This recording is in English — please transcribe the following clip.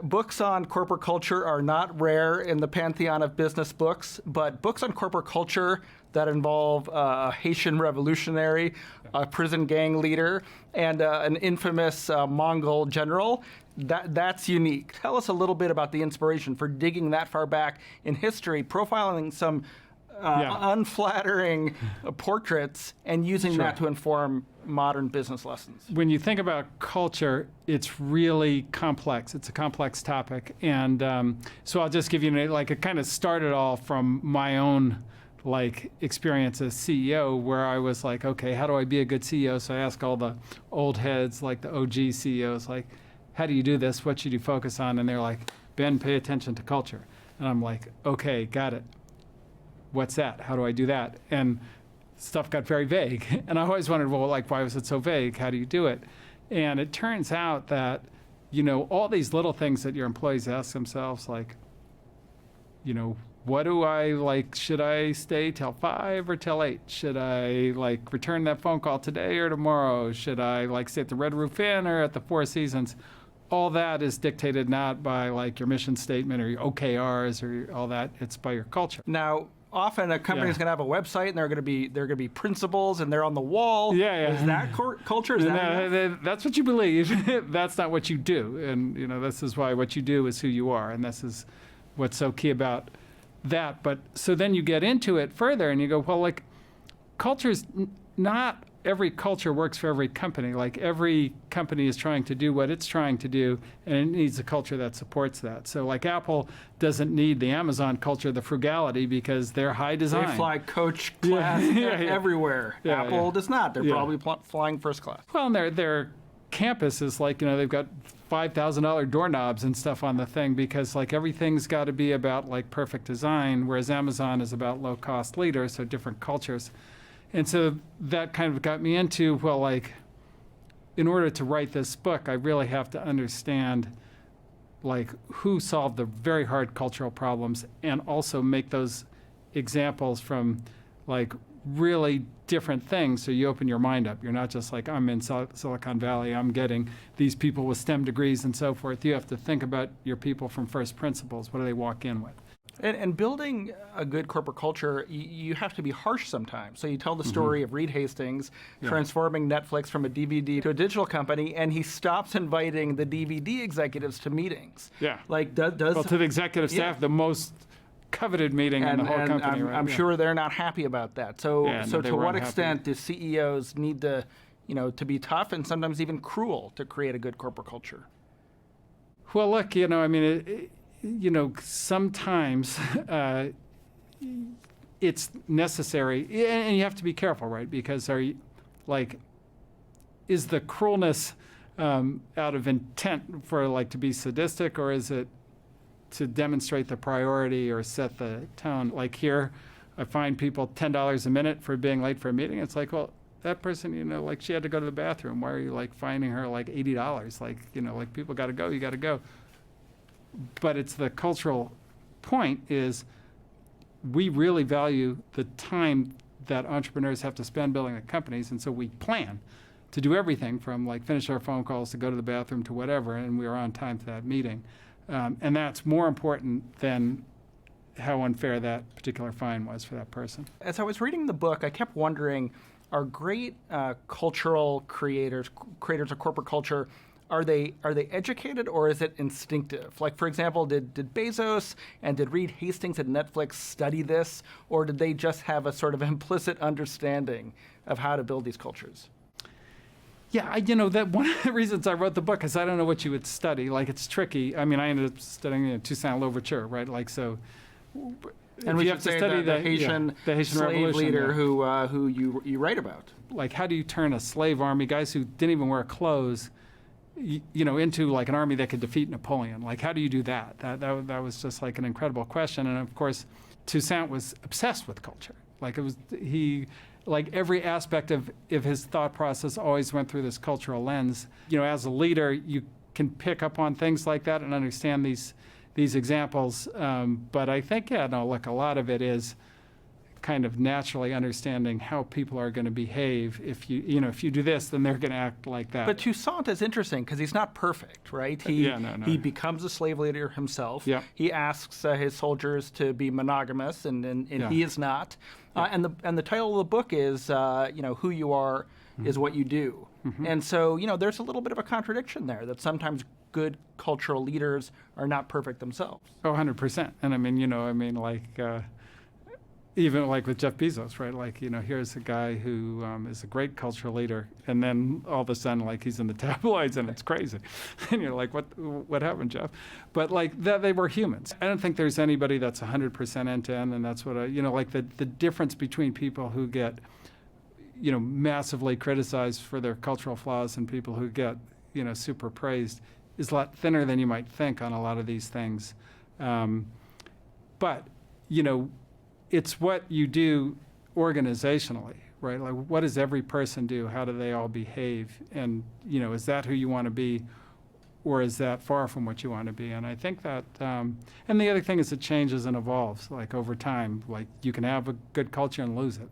Books on corporate culture are not rare in the pantheon of business books, but books on corporate culture that involve a Haitian revolutionary, a prison gang leader, and an infamous Mongol general, that's unique. Tell us a little bit about the inspiration for digging that far back in history, profiling some unflattering portraits and using that to inform modern business lessons. When you think about culture, it's really complex. It's a complex topic. And so I'll just give you, it kind of started all from my own experience as CEO, where I was like, okay, how do I be a good CEO? So I ask all the old heads, like the OG CEOs, how do you do this? What should you focus on? And they're like, Ben, pay attention to culture. And I'm like, okay, got it. What's that? How do I do that? And stuff got very vague. And I always wondered, well, why was it so vague? How do you do it? And it turns out that, all these little things that your employees ask themselves, what do I should I stay till 5 or till 8? Should I return that phone call today or tomorrow? Should I stay at the Red Roof Inn or at the Four Seasons? All that is dictated not by your mission statement or your OKRs or all that. It's by your culture. Now, often a company is going to have a website, and there are going to be principles, and they're on the wall. Yeah. Is that culture? Is that that's what you believe. That's not what you do. And this is why what you do is who you are, and this is what's so key about that. But so then you get into it further, and you go, well, culture's not. Every culture works for every company. Every company is trying to do what it's trying to do, and it needs a culture that supports that. So Apple doesn't need the Amazon culture, the frugality, because they're high design. They fly coach class everywhere. Apple does not. They're probably flying first class. Well, and their campus is they've got $5,000 doorknobs and stuff on the thing, because everything's got to be about perfect design, whereas Amazon is about low-cost leader, so different cultures. And so that kind of got me into, in order to write this book, I really have to understand, who solved the very hard cultural problems, and also make those examples from, really different things, so you open your mind up. You're not just I'm in Silicon Valley, I'm getting these people with STEM degrees and so forth. You have to think about your people from first principles. What do they walk in with? And building a good corporate culture, you have to be harsh sometimes. So you tell the story of Reed Hastings transforming Netflix from a DVD to a digital company, and he stops inviting the DVD executives to meetings. Yeah. Does to the executive staff, the most coveted meeting in the whole company. I'm sure they're not happy about that. So to what extent do CEOs need to, to be tough and sometimes even cruel to create a good corporate culture? Well, look, sometimes it's necessary, and you have to be careful, right? Because is the cruelness out of intent for to be sadistic, or is it to demonstrate the priority or set the tone? Here, I find people $10 a minute for being late for a meeting. It's well, that person, she had to go to the bathroom. Why are you fining her $80? People got to go. You got to go. But it's the cultural point is we really value the time that entrepreneurs have to spend building the companies, and so we plan to do everything from finish our phone calls to go to the bathroom to whatever, and we are on time to that meeting. And that's more important than how unfair that particular fine was for that person. As I was reading the book, I kept wondering, are great cultural creators of corporate culture, are they educated, or is it instinctive? For example, did Bezos and did Reed Hastings at Netflix study this, or did they just have a sort of implicit understanding of how to build these cultures? Yeah, that one of the reasons I wrote the book is I don't know what you would study. It's tricky. I mean, I ended up studying Toussaint Louverture, right? And we have to study the Haitian slave leader who you write about. How do you turn a slave army, guys who didn't even wear clothes, into an army that could defeat Napoleon? How do you do that? That was just an incredible question. And of course, Toussaint was obsessed with culture. Every aspect of his thought process always went through this cultural lens. As a leader, you can pick up on things like that and understand these examples. But I think, a lot of it is kind of naturally understanding how people are going to behave. If if you do this, then they're going to act like that. But Toussaint is interesting because he's not perfect, right? He becomes a slave leader himself. Yeah. He asks his soldiers to be monogamous, and Yeah. he is not. And the title of the book is who you are is what you do. And so there's a little bit of a contradiction there that sometimes good cultural leaders are not perfect themselves. Oh, 100%. And I mean, like. Even like with Jeff Bezos, right? Like, here's a guy who is a great cultural leader, and then all of a sudden, like, he's in the tabloids, and it's crazy. And you're like, what happened, Jeff? But like that, they were humans. I don't think there's anybody that's 100% end-to-end, and that's what like the difference between people who get, massively criticized for their cultural flaws and people who get, super praised is a lot thinner than you might think on a lot of these things. But, it's what you do organizationally, right? Like, what does every person do? How do they all behave? And, is that who you want to be, or is that far from what you want to be? And I think that, and the other thing is it changes and evolves, like over time. Like, you can have a good culture and lose it.